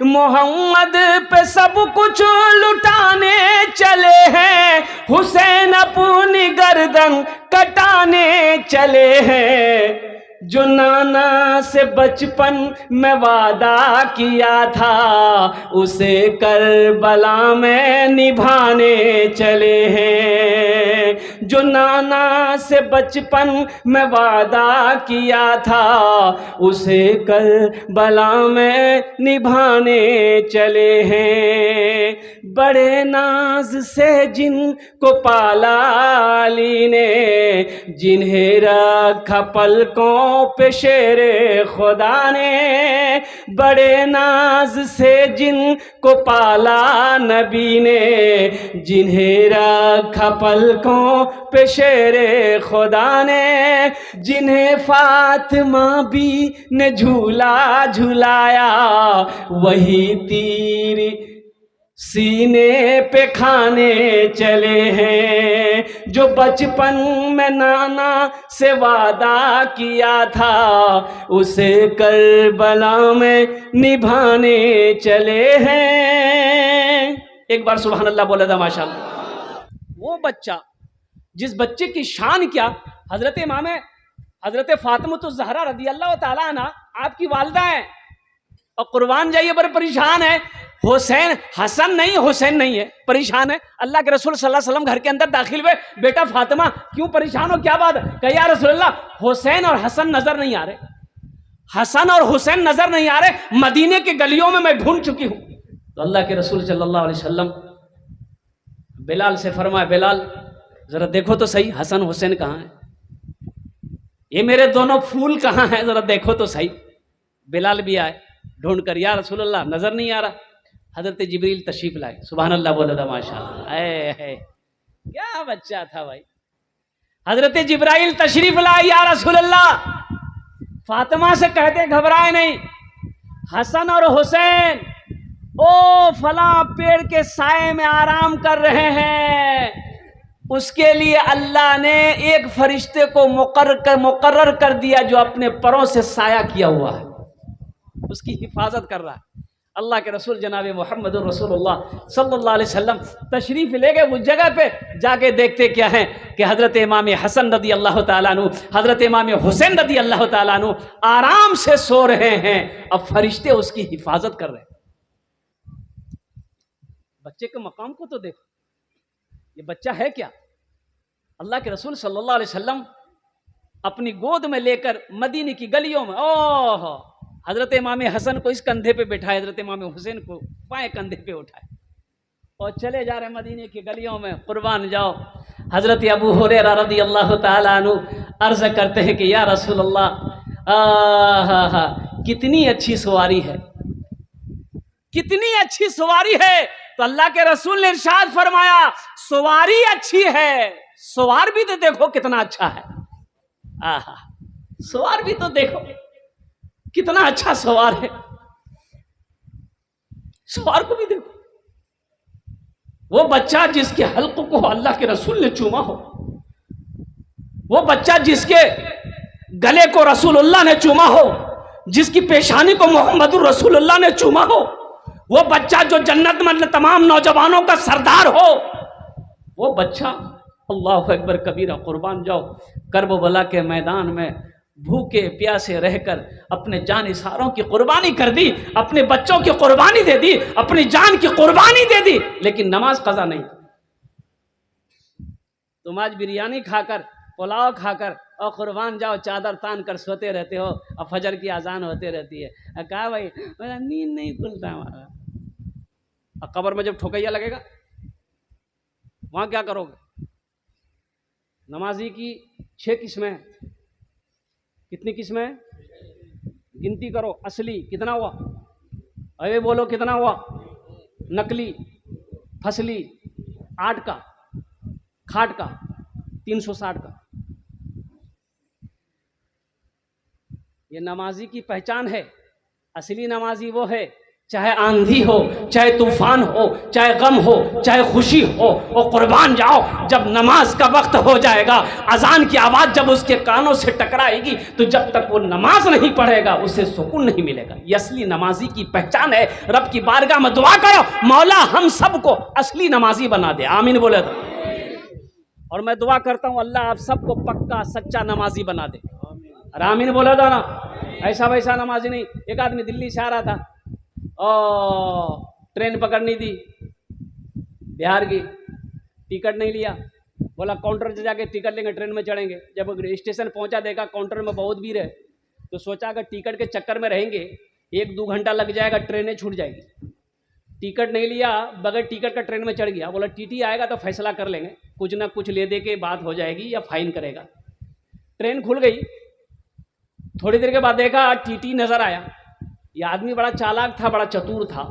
मोहम्मद पे सब कुछ लुटाने चले हैं, हुसैन अपनी गर्दन कटाने चले हैं। जो नाना से बचपन में वादा किया था, उसे करबला में निभाने चले हैं। जो नाना से बचपन में वादा किया था, उसे करबला में निभाने चले हैं। बड़े नाज से जिनको पाला अली ने, जिन्हें रखा पलकों पे शेरे खुदा ने, बड़े नाज से जिनको पाला नबी ने, जिन्हें रखा पलकों पे शेरे खुदा ने, जिन्हें फातिमा भी ने झूला झुलाया, वही तीर सीने पे खाने चले हैं। जो बचपन में नाना से वादा किया था, उसे करबला में निभाने चले हैं। एक बार सुभान अल्लाह बोला था माशाअल्लाह। वो बच्चा, जिस बच्चे की शान क्या, हजरत फातिमा ज़हरा रदी अल्लाह ताला अन्हा आपकी वालिदा है, और कुर्बान जाइए बड़े परेशान है। हुसैन, हसन नहीं, हुसैन नहीं है, परेशान है। अल्लाह के रसूल सल्लल्लाहु अलैहि वसल्लम घर के अंदर दाखिल हुए, बेटा फातिमा क्यों परेशान हो, क्या बात? कहा या रसूलल्लाह, हुसैन और हसन नजर नहीं आ रहे, हसन और हुसैन नजर नहीं आ रहे, मदीने के गलियों में मैं ढूंढ चुकी हूं। तो अल्लाह के रसूल सल्लल्लाहु अलैहि वसल्लम बिलाल से फरमाए, बिलाल जरा देखो तो सही हसन हुसैन कहाँ है, ये मेरे दोनों फूल कहाँ हैं, जरा देखो तो सही। बिलाल भी आए ढूंढ कर, या रसूलल्लाह नजर नहीं आ रहा। हजरत जिब्रील तशरीफ लाए, सुभान अल्लाह बोला था माशाअल्लाह। क्या बच्चा था भाई। हजरत जिब्राइल तशरीफ लाए, या रसूलल्लाह फातिमा से कहते घबराए नहीं, हसन और हुसैन ओ फला पेड़ के साए में आराम कर रहे हैं, उसके लिए अल्लाह ने एक फरिश्ते को मुकर्रर कर दिया जो अपने परों से साया किया हुआ है, उसकी हिफाजत कर रहा है। अल्लाह के रसूल जनाब मोहम्मद रसूलुल्लाह सल्लल्लाहु अलैहि वसल्लम तशरीफ़ ले गए उस जगह पे, जाके देखते क्या है कि हज़रत इमाम हसन रदी अल्लाह ताला अन्हु, हज़रत इमाम हुसैन रदी अल्लाह ताला अन्हु आराम से सो रहे हैं, अब फरिश्ते उसकी हिफाजत कर रहे हैं। बच्चे के मकाम को तो देखो, ये बच्चा है क्या? अल्लाह के रसूल सल्लल्लाहु अलैहि वसल्लम अपनी गोद में लेकर मदीने की गलियों में, ओह हजरत इमाम हसन को इस कंधे पे बिठाए, हजरत इमाम हुसैन को बाएं कंधे पे उठाए और चले जा रहे मदीने की गलियों में, कुर्बान जाओ। हजरत अबू हुरैरा रज़ी अल्लाह ताला अन्हु अर्ज करते हैं कि या रसूल अल्लाह, कितनी अच्छी सवारी है, कितनी अच्छी सवारी है। तो अल्लाह के रसूल ने इरशाद फरमाया, सवारी अच्छी है, सवार भी तो देखो कितना अच्छा है। आहा, सवार भी तो देखो कितना अच्छा सवार है, सवार को भी देखो। वो बच्चा जिसके हल्क को अल्लाह के रसूल ने चूमा हो, वो बच्चा जिसके गले को रसूलुल्लाह ने चूमा हो, जिसकी पेशानी को मोहम्मद रसूलुल्लाह ने चूमा हो, वो बच्चा जो जन्नत में तमाम नौजवानों का सरदार हो, वो बच्चा अल्लाह अकबर कबीरा, कुर्बान जाओ। करबला के मैदान में भूखे प्यासे रहकर अपने जान इसारों की कुर्बानी कर दी, अपने बच्चों की कुर्बानी दे दी, अपनी जान की कुर्बानी दे दी, लेकिन नमाज कज़ा नहीं। तुम आज बिरयानी खाकर, पुलाव खाकर और कुर्बान जाओ चादर तान कर सोते रहते हो और फजर की अजान होते रहती है। कहा भाई मेरा नींद नहीं खुलता हमारा, और कब्र में जब ठोकैया लगेगा वहां क्या करोगे? नमाजी की 6 किस्में, कितनी किस्में? गिनती करो, असली कितना हुआ, अरे बोलो कितना हुआ, नकली, फसली 8 का, खाट का 360 का। ये नमाजी की पहचान है। असली नमाजी वो है चाहे आंधी हो, चाहे तूफान हो, चाहे गम हो, चाहे खुशी हो, और कुर्बान जाओ। जब नमाज का वक्त हो जाएगा, अजान की आवाज़ जब उसके कानों से टकराएगी, तो जब तक वो नमाज नहीं पढ़ेगा उसे सुकून नहीं मिलेगा। ये असली नमाजी की पहचान है। रब की बारगाह में दुआ करो, मौला हम सबको असली नमाजी बना दे। आमीन बोले तो। और मैं दुआ करता हूँ अल्लाह आप सबको पक्का सच्चा नमाजी बना दे। और आमीन बोले दो ना। ऐसा वैसा नमाजी नहीं। एक आदमी दिल्ली से आ रहा था और ट्रेन पकड़नी थी बिहार की, टिकट नहीं लिया। बोला काउंटर से जाके टिकट लेंगे, ट्रेन में चढ़ेंगे। जब स्टेशन पहुंचा, देखा काउंटर में बहुत भीड़ है, तो सोचा अगर टिकट के चक्कर में रहेंगे 1-2 घंटा लग जाएगा, ट्रेनें छूट जाएगी। टिकट नहीं लिया, बगैर टिकट का ट्रेन में चढ़ गया। बोला टीटी आएगा तो फैसला कर लेंगे, कुछ ना कुछ ले दे के बात हो जाएगी या फाइन करेगा। ट्रेन खुल गई। थोड़ी देर के बाद देखा टीटी नजर आया। यह आदमी बड़ा चालाक था, बड़ा चतुर था।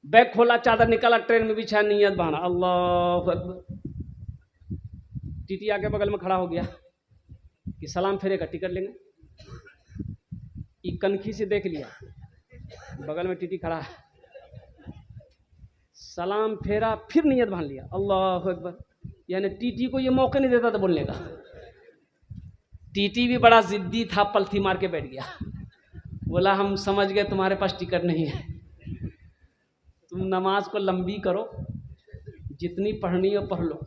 बैग खोला, चादर निकाला, ट्रेन में बिछा, नियत बहाना, अल्लाह अकबर। टीटी आके बगल में खड़ा हो गया कि सलाम फेरेगा, टिकट लेंगे। कनखी से देख लिया, बगल में टीटी खड़ा है। सलाम फेरा, फिर नियत बांध लिया, अल्लाह अकबर। यानी टीटी को ये मौका नहीं देता था बोलने का। टीटी भी बड़ा जिद्दी था, पलथी मार के बैठ गया। बोला हम समझ गए तुम्हारे पास टिकट नहीं है, तुम नमाज को लंबी करो, जितनी पढ़नी हो पढ़ लो,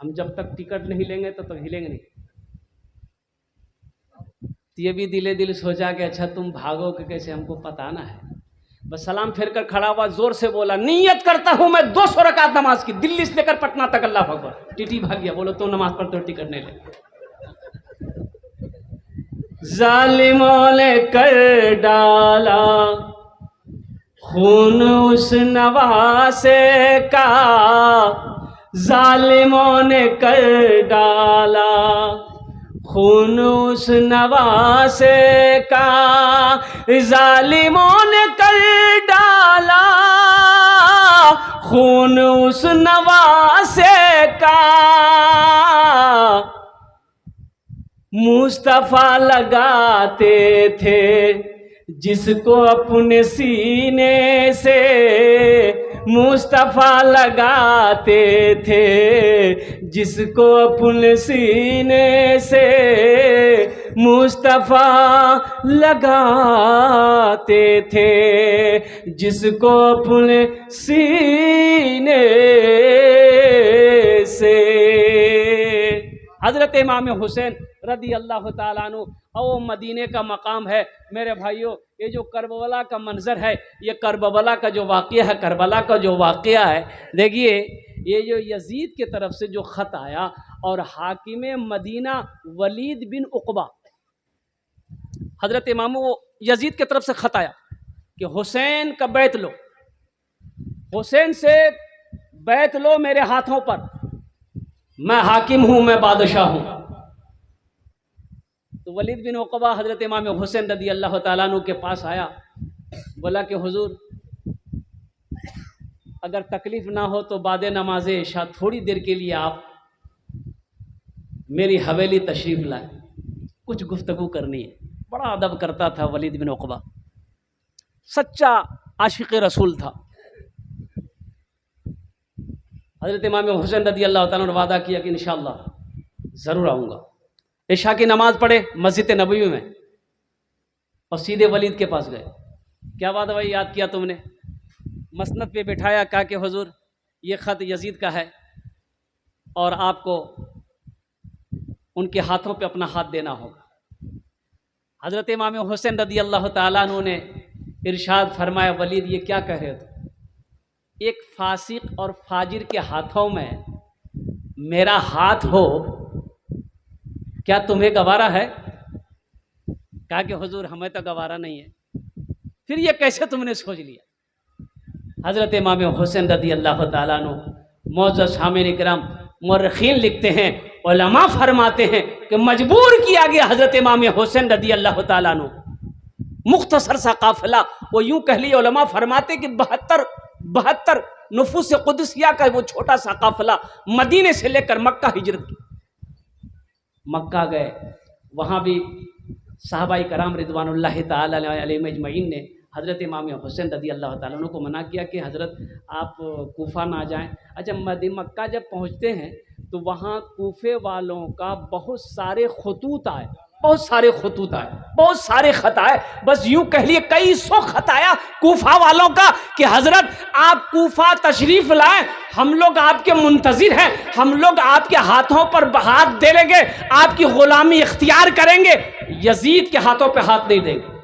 हम जब तक टिकट नहीं लेंगे तब तक हिलेंगे नहीं। तो ये भी दिले दिल सोचा कि अच्छा तुम भागोगे कैसे, हमको पता ना है। बस सलाम फेर कर खड़ा हुआ, जोर से बोला नियत करता हूं मैं 200 रकात नमाज की, दिल्ली से लेकर पटना तक, अल्लाह अकबर। टीटी भाग गया। बोलो तुम नमाज पढ़ते हो, टिकट नहीं ले। जालिमों ने कर डाला खून उस नवासे का, जालिमों ने कर डाला खून उस नवासे का, जालिमों ने कर डाला खून उस नवासे का। मुस्तफा लगाते थे जिसको अपने सीने से, मुस्तफा लगाते थे जिसको अपने सीने से, मुस्तफा लगाते थे जिसको अपने सीने से। हजरत इमाम हुसैन रदी अल्लाह ताला अन्हु, और मदीने का मकाम है मेरे भाइयों। ये जो करबला का मंजर है, ये करबला का जो वाक़या है, करबला का जो वाक़या है, देखिए ये जो यजीद के तरफ से जो ख़त आया, और हाकिम मदीना वलीद बिन उक़बा, हज़रत इमाम यजीद के तरफ से ख़त आया कि हुसैन का बैत लो, हुसैन से बैत लो मेरे हाथों पर, मैं हाकिम हूँ, मैं बादशाह हूँ। तो वलीद बिन उक़बा हज़रत इमाम हुसैन रदी अल्लाह ताला अन्हु के पास आया। बोला कि हुजूर अगर तकलीफ़ ना हो तो बाद नमाज इशा थोड़ी देर के लिए आप मेरी हवेली तशरीफ़ लाए, कुछ गुफ्तगू करनी है। बड़ा अदब करता था वलीद बिन उक़बा, सच्चा आशिक़ रसूल था। हज़रत इमाम हुसैन रदी अल्लाह ताला ने वादा किया कि इंशाअल्लाह ज़रूर आऊँगा। इशा की नमाज़ पढ़े मस्जिद नबवी में, और सीधे वलीद के पास गए। क्या बात है भाई, याद किया तुमने? मसनद पे बिठाया, कहा कि हुजूर ये ख़त यजीद का है और आपको उनके हाथों पे अपना हाथ देना होगा। हज़रत इमाम हुसैन रदी अल्लाह ताला अन्हु ने इरशाद फरमाया, वलीद ये क्या कह रहे हो? एक फासिक और फाजिर के हाथों में मेरा हाथ हो, क्या तुम्हें गवारा है? कहा कि हुजूर हमें तो गवारा नहीं है। फिर ये कैसे तुमने सोच लिया? हज़रत इमाम हुसैन रदी अल्लाह ताला अन्हु, मौजूद शामिल इकराम, मुर्रखीन लिखते हैं, उलमा फरमाते हैं कि मजबूर किया गया हज़रत इमाम हुसैन रदी अल्लाह ताला अन्हु। मुख्तसर सा काफिला, वो यूँ कह लिया, उलमा फरमाते कि 72 नुफूस कुदसिया का वो छोटा सा काफिला मदीने से लेकर मक्का हिजरत की। मक्का गए, वहाँ भी साहबाई कराम रिदवानुल्लाहि ताला अलैहिम अजमईन ने हज़रत इमाम हुसैन रज़ी अल्लाह ताला अन्हु को मना किया कि हज़रत आप कूफा ना जाएं। अच्छा, मक्का जब पहुंचते हैं तो वहाँ कूफे वालों का बहुत सारे खतूत आए, बहुत सारे खतूत आए, बहुत सारे खत आए, बस यूं कह लिए कई सौ खत आया कूफा वालों का कि हज़रत आप कूफा तशरीफ़ लाएं, हम लोग आपके मुंतज़िर हैं, हम लोग आपके हाथों पर हाथ दे लेंगे, आपकी ग़ुलामी इख्तियार करेंगे, यजीद के हाथों पे हाथ नहीं देंगे।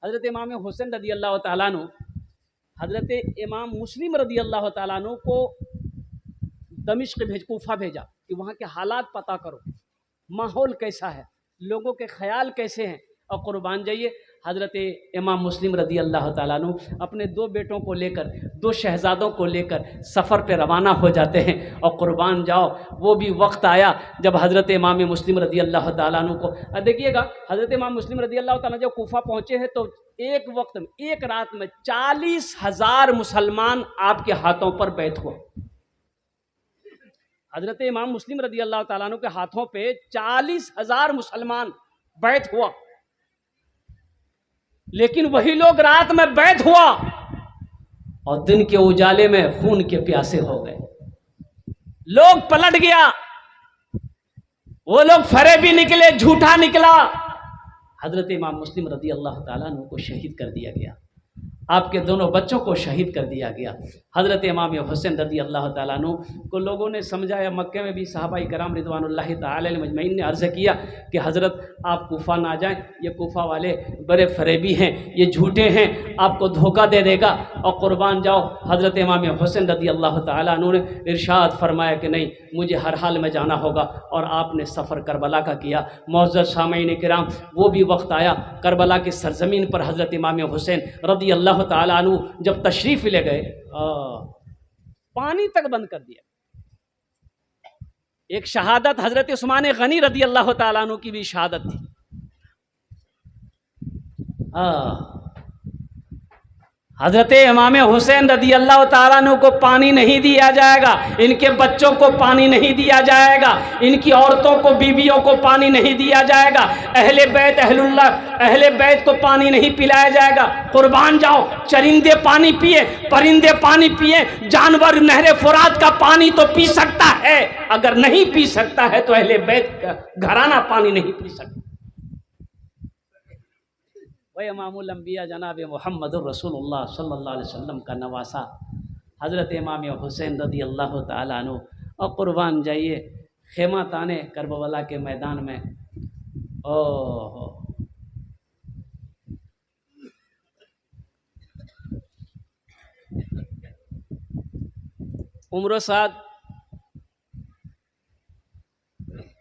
हज़रत इमाम हुसैन रज़ी अल्लाह ताला अन्हु हज़रत इमाम मुस्लिम रज़ी अल्लाह ताला अन्हु को दमिश्क कूफा भेजा कि वहाँ के हालात पता करो, माहौल कैसा है, लोगों के ख्याल कैसे हैं। और कुर्बान जाइए, हज़रत इमाम मुस्लिम रज़ी अल्लाह ताला अन्हु अपने 2 बेटों को लेकर, 2 शहज़ादों को लेकर सफ़र पे रवाना हो जाते हैं। और कुर्बान जाओ, वो भी वक्त आया जब हज़रत इमाम मुस्लिम रज़ी अल्लाह ताला अन्हु को, देखिएगा हज़रत इमाम मुस्लिम रज़ी अल्लाह ताला जब कूफा पहुँचे हैं तो एक वक्त में, एक रात में 40,000 मुसलमान आपके हाथों पर बैठ हुआ। हज़रत इमाम मुस्लिम रज़ी अल्लाह ताला अन्हु के हाथों पे 40,000 मुसलमान बैठ हुआ, लेकिन वही लोग रात में बैठ हुआ और दिन के उजाले में खून के प्यासे हो गए। लोग पलट गया, वो लोग फरेबी निकले, झूठा निकला। हज़रत इमाम मुस्लिम रज़ी अल्लाह ताला अन्हु को शहीद कर दिया गया, आपके दोनों बच्चों को शहीद कर दिया गया। हज़रत इमाम हुसैन रज़ी अल्लाह ताला अन्हु को लोगों ने समझाया, मक्के में भी सहाबा कराम रिज़वानुल्लाहि ताला अलैहिम अजमईन ने अर्ज़ किया कि हज़रत आप कूफा ना जाएं, ये कूफा वाले बड़े फरेबी हैं, ये झूठे हैं, आपको धोखा दे देगा। और कुर्बान जाओ, हज़रत इमाम हुसैन रज़ी अल्लाह ताला अन्हु ने इरशाद फरमाया कि नहीं, मुझे हर हाल में जाना होगा। और आपने सफ़र करबला का किया। मुअज़्ज़ज़ सामईन किराम, वो भी वक्त आया करबला की सरजमीन पर हज़रत इमाम हुसैन रज़ी अल्लाह ताला अन्हु जब तशरीफ़ ले गए, पानी तक बंद कर दिया। एक शहादत हज़रत उस्मान गनी रज़ी अल्लाह ताला अन्हु की भी शहादत थी। हज़रत इमाम हुसैन रज़ी अल्लाह ताला अन्हु को पानी नहीं दिया जाएगा, इनके बच्चों को पानी नहीं दिया जाएगा, इनकी औरतों को, बीवियों को पानी नहीं दिया जाएगा, अहले बैत अहलुल्लाह, अहले बैत को पानी नहीं पिलाया जाएगा। कुर्बान जाओ, चरिंदे पानी पिए, परिंदे पानी पिए, जानवर नहरे फुरात का पानी तो पी सकता है, अगर नहीं पी सकता है तो अहले बैत का घराना पानी नहीं पी सकता। वह इमामुल अंबिया जनाब मुहम्मदुर रसूलुल्लाह सल्लल्लाहु अलैहि वसल्लम का नवासा हज़रत इमाम हुसैन रज़ी अल्लाह ताला अन्हु। और कुर्बान जाइए, खेमा ताने करबला के मैदान में, ओह उम्र साद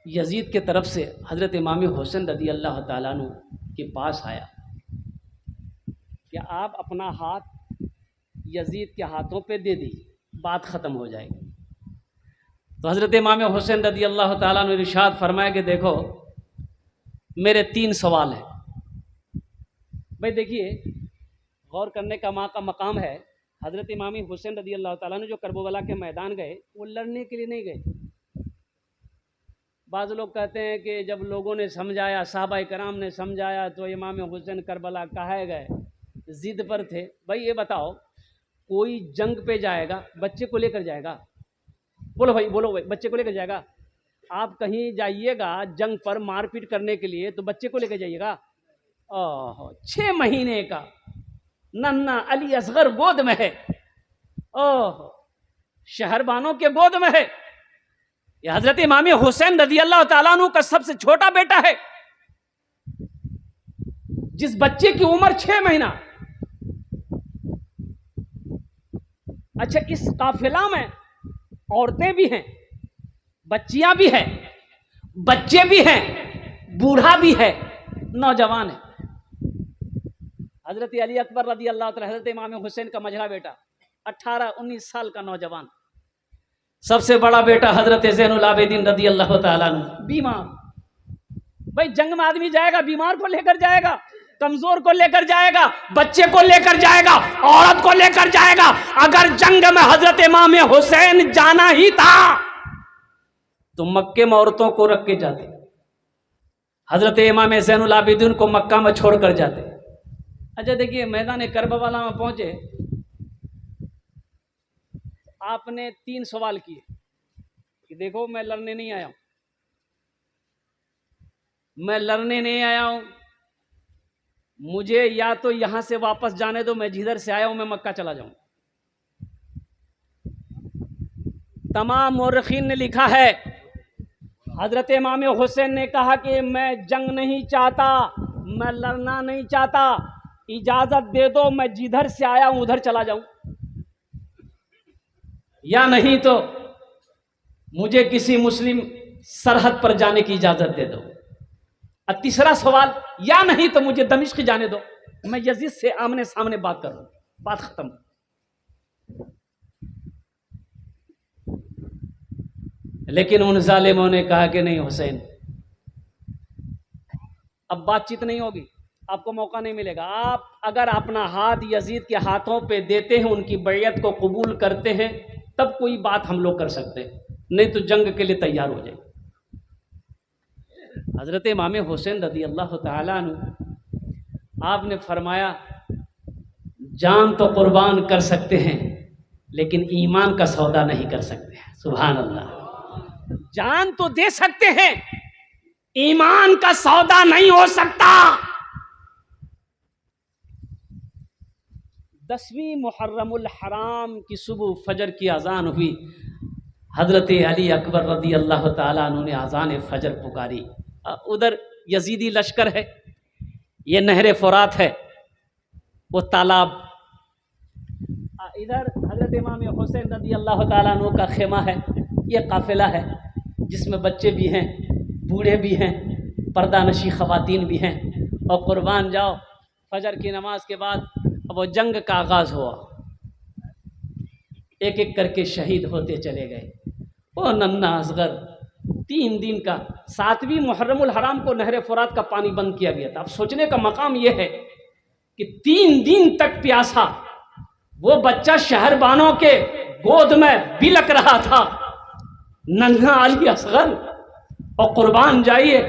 यजीद के तरफ से हज़रत इमाम हुसैन रज़ी अल्लाह ताला अन्हु के पास आया कि आप अपना हाथ यजीद के हाथों पे दे दी, बात ख़त्म हो जाएगी। तो हज़रत इमाम हुसैन रज़ी अल्लाह ताला अन्हु ने इरशाद फरमाया कि देखो, मेरे 3 सवाल हैं। भाई देखिए, गौर करने का माँ का मकाम है। हज़रत इमाम हुसैन रज़ी अल्लाह ताला अन्हु जो करबला के मैदान गए, वो लड़ने के लिए नहीं गए। बाज़ लोग कहते हैं कि जब लोगों ने समझाया, सहाबा कराम ने समझाया, तो इमाम हुसैन करबला कहे गए, जिद पर थे। भाई ये बताओ, कोई जंग पे जाएगा, बच्चे को लेकर जाएगा? बोलो भाई, बोलो भाई, बच्चे को लेकर जाएगा? आप कहीं जाइएगा जंग पर मारपीट करने के लिए, तो बच्चे को लेकर जाइएगा? ओह, 6 महीने का नन्ना अली असगर गोद में है, ओह, शहरबानों के गोद में है। ये हज़रत इमाम हुसैन रज़ी अल्लाह ताला अन्हु का सबसे छोटा बेटा है, जिस बच्चे की उम्र 6 महीना। अच्छा, इस काफिला में औरतें भी हैं, बच्चियां भी हैं, बच्चे भी हैं, बूढ़ा भी है, नौजवान है। हज़रत अली अकबर रज़ी अल्लाह ताला, हज़रत इमाम हुसैन का मझला बेटा, 18-19 साल का नौजवान। सबसे बड़ा बेटा हज़रत ज़ैनुल आबिदीन रज़ी अल्लाह ताला अन्हु, बीमार। भाई जंग में आदमी जाएगा, बीमार को लेकर जाएगा, कमजोर को लेकर जाएगा, बच्चे को लेकर जाएगा, औरत को लेकर जाएगा। अगर जंग में हजरत इमाम हुसैन जाना ही था तो मक्के में औरतों को रख के जाते, हजरत इमाम ज़ैनुल आबिदीन को मक्का में छोड़कर जाते। अच्छा देखिए, मैदान करबला में पहुंचे, आपने 3 सवाल किए कि देखो मैं लड़ने नहीं आया हूं, मैं लड़ने नहीं आया हूं, मुझे या तो यहां से वापस जाने दो, मैं जिधर से आया हूं मैं मक्का चला जाऊं। तमाम मुर्रिखीन ने लिखा है, हजरत इमाम हुसैन ने कहा कि मैं जंग नहीं चाहता, मैं लड़ना नहीं चाहता, इजाजत दे दो, मैं जिधर से आया हूं उधर चला जाऊं, या नहीं तो मुझे किसी मुस्लिम सरहद पर जाने की इजाजत दे दो। और तीसरा सवाल, या नहीं तो मुझे दमिश्क जाने दो, मैं यजीद से आमने सामने बात करूं, बात खत्म। लेकिन उन जालिमों ने कहा कि नहीं हुसैन, अब बातचीत नहीं होगी, आपको मौका नहीं मिलेगा। आप अगर अपना हाथ यजीद के हाथों पे देते हैं, उनकी बैयत को कबूल करते हैं, तब कोई बात हम लोग कर सकते हैं, नहीं तो जंग के लिए तैयार हो जाए। हजरत इमाम हुसैन रज़ी अल्लाह ताला अन्हु, आपने फरमाया जान तो कुर्बान कर सकते हैं लेकिन ईमान का सौदा नहीं कर सकते। सुभान अल्लाह, जान तो दे सकते हैं, ईमान का सौदा नहीं हो सकता। 10वीं मुहर्रमुल हराम की सुबह फजर की अजान हुई, हजरत अली अकबर रज़ी अल्लाह ताला अन्हु ने अजान फजर पुकारी। उधर यजीदी लश्कर है, ये नहर फुरात है, वो तालाब, इधर हजरत इमाम हुसैन रज़ी अल्लाह ताला अन्हु का खेमा है, ये काफिला है जिसमें बच्चे भी हैं, बूढ़े भी हैं, पर्दानशी ख़वातीन भी हैं। और कुर्बान जाओ, फजर की नमाज के बाद अब वो जंग का आगाज़ हुआ, एक एक करके शहीद होते चले गए। वो नन्ना असगर 3 दिन का, 7वीं मुहर्रमुल हराम को नहर फुरात का पानी बंद किया गया था। अब सोचने का मकाम यह है कि 3 दिन तक प्यासा वो बच्चा शहरबानों के गोद में बिलक रहा था, नन्हा अली असगर। और कुर्बान जाइए,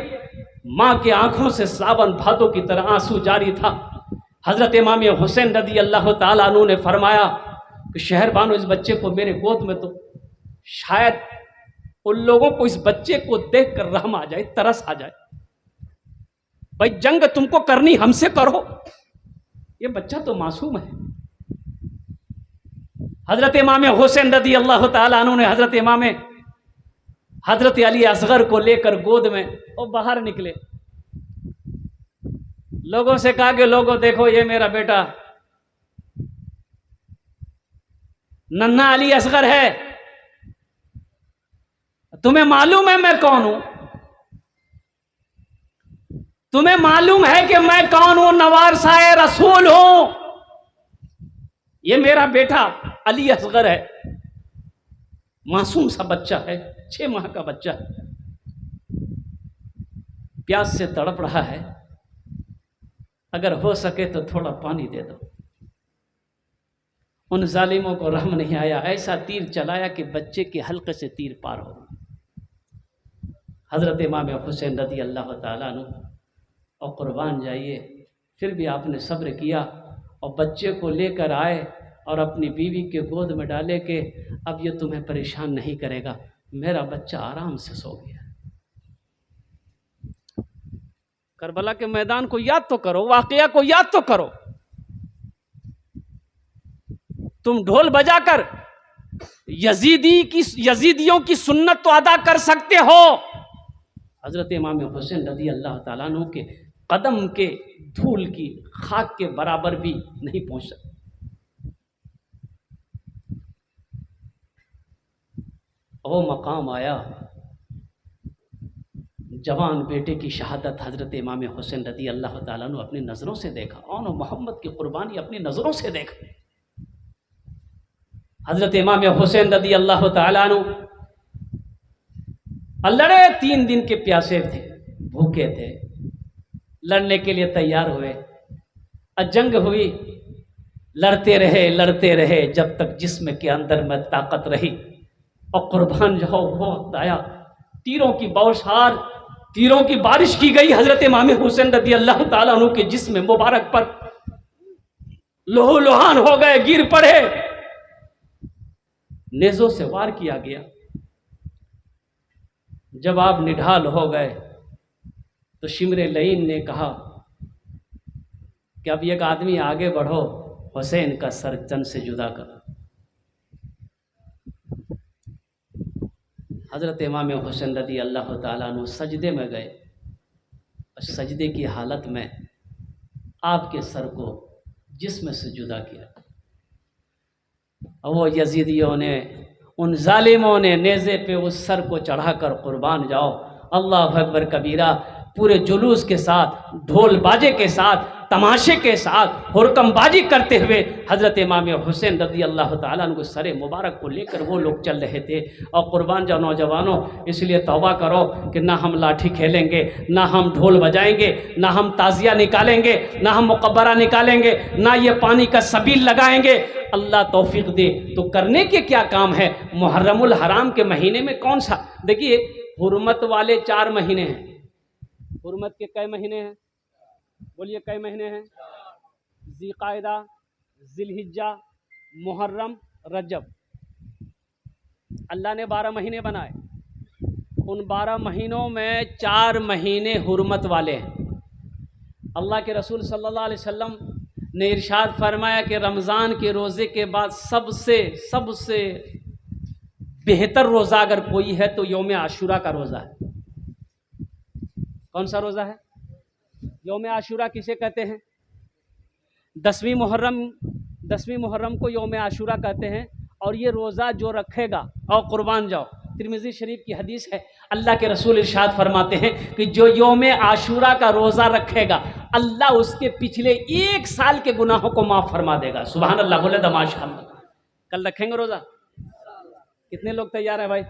माँ के आंखों से सावन भादों की तरह आंसू जारी था। हजरत इमाम हुसैन रज़ी अल्लाह ताला अन्हु ने फरमाया कि शहरबानों, इस बच्चे को मेरे गोद में, तो शायद उन लोगों को इस बच्चे को देखकर रहम आ जाए, तरस आ जाए। भाई जंग तुमको करनी हमसे करो, ये बच्चा तो मासूम है। हजरत इमाम हुसैन रज़ी अल्लाह ताला अन्हु ने हजरत अली असगर को लेकर गोद में और बाहर निकले, लोगों से कहा कि लोगों देखो, ये मेरा बेटा नन्हा अली असगर है, तुम्हें मालूम है मैं कौन हूं, तुम्हें मालूम है कि मैं कौन हूं, नवारसाए रसूल हूं, ये मेरा बेटा अली असगर है, मासूम सा बच्चा है, 6 माह का बच्चा, प्यास से तड़प रहा है, अगर हो सके तो थोड़ा पानी दे दो। उन जालिमों को रहम नहीं आया, ऐसा तीर चलाया कि बच्चे के हल्के से तीर पार हो। हजरत इमाम हुसैन रज़ी अल्लाह ताला अन्हु, और कुर्बान जाइए, फिर भी आपने सब्र किया और बच्चे को लेकर आए और अपनी बीवी के गोद में डाले कि अब ये तुम्हें परेशान नहीं करेगा, मेरा बच्चा आराम से सो गया। करबला के मैदान को याद तो करो, वाकया को याद तो करो। तुम ढोल बजाकर यजीदियों की सुन्नत तो अदा कर सकते हो, हजरत इमाम हुसैन रज़ी अल्लाह ताला अन्हु के कदम के धूल की खाक के बराबर भी नहीं पहुंच सकते। वो मकाम आया, जवान बेटे की शहादत हजरत इमाम हुसैन रज़ी अल्लाह ताला अन्हु अपनी नज़रों से देखा, और मोहम्मद की कुर्बानी अपनी नज़रों से देखा। हजरत इमाम हुसैन रज़ी अल्लाह ताला अन्हु लड़े, 3 दिन के प्यासे थे, भूखे थे, लड़ने के लिए तैयार हुए। जंग हुई, लड़ते रहे जब तक जिस्म के अंदर में ताकत रही। और कुर्बान जाओ, वो वक्त आया, तीरों की बौछार, तीरों की बारिश की गई हजरत इमाम हुसैन रज़ी अल्लाह ताला अन्हु के जिस्म मुबारक पर। लोहू लोहान हो गए, गिर पड़े, नेज़ों से वार किया गया। जब आप निढाल हो गए तो शिमरे लईन ने कहा कि अब एक आदमी आगे बढ़ो, हुसैन का सर तन से जुदा करो। हज़रत इमाम हुसैन रज़ी अल्लाह ताला अन्हु सजदे में गए और सजदे की हालत में आपके सर को जिस्म से जुदा किया। और वो यजीदियों ने, उन जालिमों ने नेज़े पे उस सर को चढ़ाकर कुर्बान जाओ, अल्लाह अकबर कबीरा, पूरे जुलूस के साथ, ढोल बाजे के साथ, तमाशे के साथ, हुरकमबाजी करते हुए हज़रत इमाम हुसैन रज़ी अल्लाह ताला अन्हु सरे मुबारक को लेकर वो लोग चल रहे थे। और कुर्बान जाओ नौजवानों, इसलिए तौबा करो कि ना हम लाठी खेलेंगे, ना हम ढोल बजाएंगे, ना हम ताज़िया निकालेंगे, ना हम मुकब्बरा निकालेंगे, ना ये पानी का सबील लगाएंगे। अल्लाह तौफीक दे तो करने के क्या काम है। मुहर्रमुल हराम के महीने में कौन सा, देखिए हुर्मत वाले 4 महीने हैं। हुर्मत के कई महीने हैं, बोलिए कई महीने हैं? ज़िलक़ाइदा, ज़िलहिज्जा, मुहर्रम, रजब। अल्लाह ने 12 महीने बनाए। उन 12 महीनों में 4 महीने हुर्मत वाले हैं। अल्लाह के रसूल सल्लल्लाहु अलैहि वसल्लम ने इरशाद फरमाया कि रमज़ान के रोज़े के बाद सबसे बेहतर रोज़ा अगर कोई है तो यौम आशूरा का रोज़ा है। कौन सा रोज़ा है? यौम आशूरा किसे कहते हैं? 10वीं मुहर्रम को यौम आशूरा कहते हैं। और ये रोज़ा जो रखेगा, और कुर्बान जाओ, तिरमिज़ी शरीफ की हदीस है, अल्लाह के रसूल इरशाद फरमाते हैं कि जो यौम आशूरा का रोज़ा रखेगा, अल्लाह उसके पिछले 1 साल के गुनाहों को माफ़ फरमा देगा। सुभान अल्लाह, बोले तो माशाअल्लाह। कल रखेंगे रोज़ा? कितने लोग तैयार हैं भाई?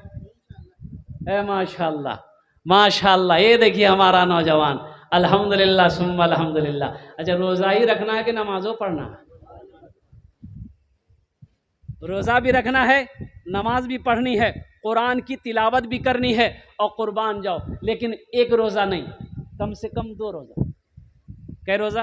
माशाअल्लाह माशाअल्लाह। ये देखिए हमारा नौजवान, अल्हम्दुलिल्लाह सुम्मा अल्हम्दुलिल्लाह। अच्छा, रोज़ा ही रखना है कि नमाज़ों पढ़ना है? रोज़ा भी रखना है, नमाज भी पढ़नी है, कुरान की तिलावत भी करनी है, और कुर्बान जाओ। लेकिन एक रोज़ा नहीं, कम से कम 2 रोज़ा। कै रोज़ा?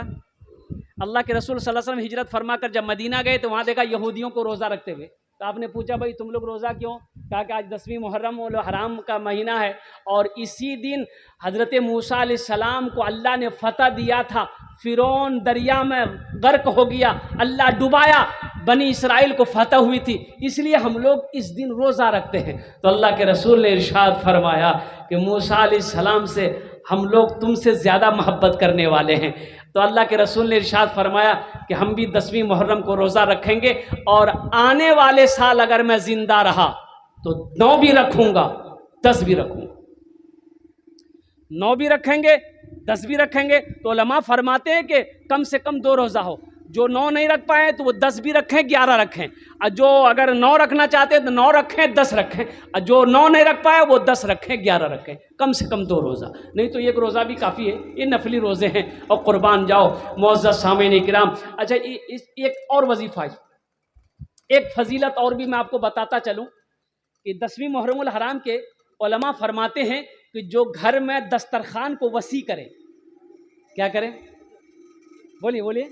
अल्लाह के रसूल सल्लल्लाहु अलैहि वसल्लम हिजरत फरमा कर जब मदीना गए तो वहाँ देखा यहूदियों को रोज़ा रखते हुए। तो आपने पूछा भाई तुम लोग रोज़ा क्यों? कहा कि आज 10वीं मुहर्रम हराम का महीना है, और इसी दिन हज़रत मूसा अलैहिस्सलाम को अल्लाह ने फ़तह दिया था। फ़िरौन दरिया में गर्क हो गया, अल्लाह डुबाया, बनी इसराइल को फ़तह हुई थी, इसलिए हम लोग इस दिन रोज़ा रखते हैं। तो अल्लाह के रसूल ने इरशाद फरमाया कि मूसा अलैहिस्सलाम से हम लोग तुमसे ज़्यादा मोहब्बत करने वाले हैं। तो अल्लाह के रसूल ने इरशाद फरमाया कि हम भी 10वीं मुहर्रम को रोज़ा रखेंगे, और आने वाले साल अगर मैं ज़िंदा रहा तो 9 भी रखूँगा, 10 भी रखूँगा। 9 भी रखेंगे, 10 भी रखेंगे। तो उलमा फरमाते हैं कि कम से कम 2 रोज़ा हो। जो 9 नहीं रख पाए तो वो 10 भी रखें, 11 रखें। और जो अगर 9 रखना चाहते हैं तो 9 रखें, 10 रखें। और जो 9 नहीं रख पाए वो 10 रखें, 11 रखें। कम से कम 2 रोज़ा, नहीं तो 1 रोज़ा भी काफ़ी है। ये नफली रोज़े हैं। और कुर्बान जाओ मुअज़्ज़ज़ सामीन इकराम। अच्छा, एक और वजीफ़ा, एक फजीलत और भी मैं आपको बताता चलूँ कि 10वीं मुहर्रमुल हराम के उलमा फरमाते हैं कि जो घर में दस्तरखान को वसी करे, क्या करें? बोलिए बोलिए।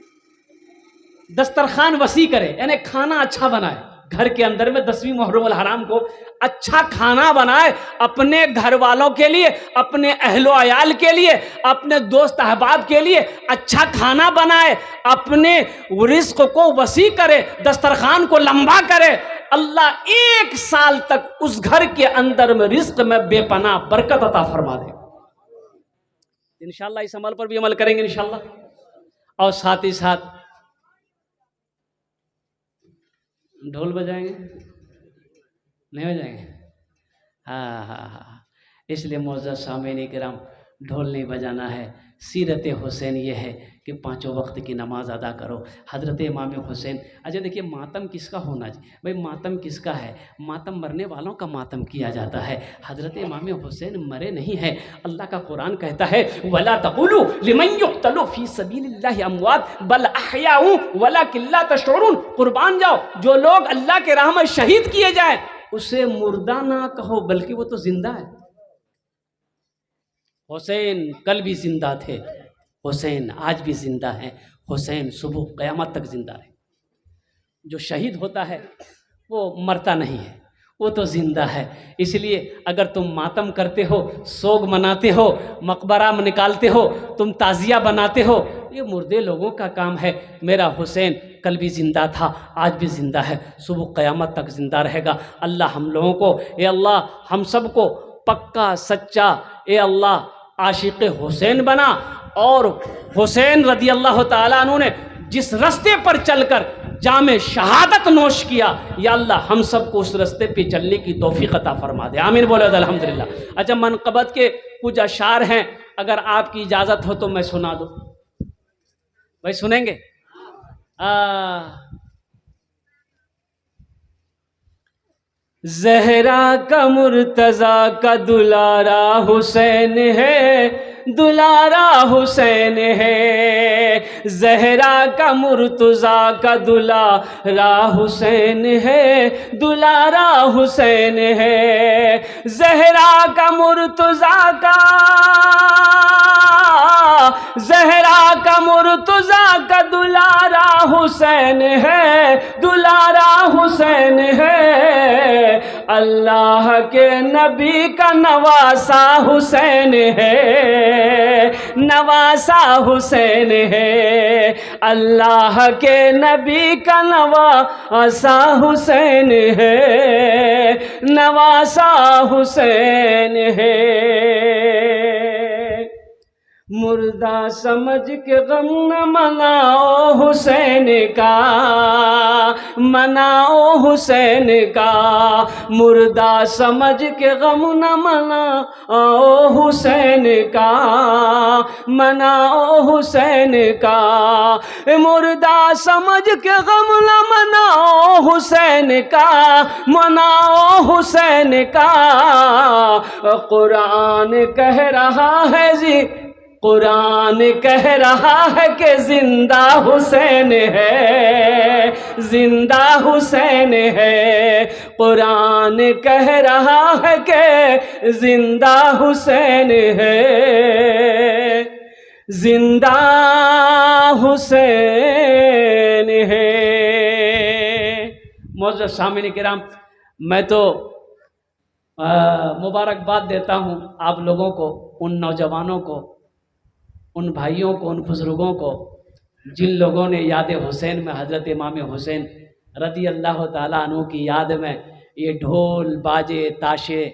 दस्तरखान वसी करे, यानी खाना अच्छा बनाए। घर के अंदर में 10वीं मुहर्रमुल हराम को अच्छा खाना बनाए, अपने घर वालों के लिए, अपने अहलो अयाल के लिए, अपने दोस्त अहबाब के लिए अच्छा खाना बनाए, अपने रिस्क को वसी करे, दस्तरखान को लंबा करे। अल्लाह 1 साल तक उस घर के अंदर में रिस्क में बेपनाह बरकत अता फरमा दे। इंशाअल्लाह इस अमल पर भी अमल करेंगे इंशाअल्लाह। और साथ ही साथ ढोल बजाएंगे, नहीं बजाएंगे? हाँ हाँ हाँ। इसलिए मुअज़्ज़ज़ सामीन इकराम, ढोल नहीं बजाना है। सीरत हुसैन ये है कि 5 वक्त की नमाज अदा करो। हज़रत इमाम हुसैन, अच्छा देखिए मातम किसका होना चाहिए भाई? मातम किसका है? मातम मरने वालों का मातम किया जाता है। हज़रत इमाम हुसैन मरे नहीं है। अल्लाह का कुरान कहता है वला तक़ूलू लिमन युक़्तलू फ़ी सबीलिल्लाहि अमवात बल अहयाउ वलाकिन ला तशऊरून। कुर्बान जाओ, जो लोग अल्लाह के राह में शहीद किए जाए उसे मुर्दा ना कहो, बल्कि वो तो जिंदा है। हुसैन कल भी जिंदा थे, हुसैन आज भी जिंदा हैं, हुसैन सुबह क़यामत तक जिंदा है। जो शहीद होता है वो मरता नहीं है, वो तो जिंदा है। इसलिए अगर तुम मातम करते हो, सोग मनाते हो, मकबरा में निकालते हो, तुम ताज़िया बनाते हो, ये मुर्दे लोगों का काम है। मेरा हुसैन कल भी ज़िंदा था, आज भी ज़िंदा है, सुबह क़यामत तक ज़िंदा रहेगा। अल्लाह हम लोगों को, ए अल्लाह हम सबको पक्का सच्चा, ए अल्लाह आशिक़ हुसैन बना। और हुसैन रदी अल्लाह ताला अन्हु ने जिस रास्ते पर चलकर जामे शहादत नोश किया, या अल्लाह हम सबको उस रास्ते पे चलने की तौफीक अता फरमा दे। आमीन बोलो अल्हम्दुलिल्लाह। अच्छा, मनक़बत के कुछ अशार हैं, अगर आपकी इजाज़त हो तो मैं सुना दूँ। भाई सुनेंगे? ज़हरा का मुर्तज़ा का दुलारा हुसैन है, दुलारा हुसैन है। ज़हरा का मुर्तज़ा का दुलारा हुसैन है, दुलारा हुसैन है। ज़हरा का मुर्तज़ा का, ज़हरा का मुर्तज़ा का दुलारा हुसैन है, दुलारा हुसैन है। अल्लाह के नबी का नवासा हुसैन है, नवासा हुसैन है। अल्लाह के नबी का नवासा हुसैन है, नवासा हुसैन है। मुर्दा समझ के गम न मनाओ हुसैन का, मनाओ हुसैन का। मुर्दा समझ के गम न मनाओ हुसैन का, मनाओ हुसैन का। मुर्दा समझ के गम न मनाओ हुसैन का, मनाओ हुसैन का। कुरान कह रहा है जी, कुरान कह रहा है कि जिंदा हुसैन है, जिंदा हुसैन है। कुरान कह रहा है कि जिंदा हुसैन है, जिंदा हुसैन है। मौजूद सामिन किराम, मैं तो मुबारकबाद देता हूँ आप लोगों को, उन नौजवानों को, उन भाइयों को, उन बुज़ुर्गों को जिन लोगों ने याद हुसैन में हज़रत इमाम हुसैन रदी अल्लाह ताला अन्हु की याद में ये ढोल बाजे ताशे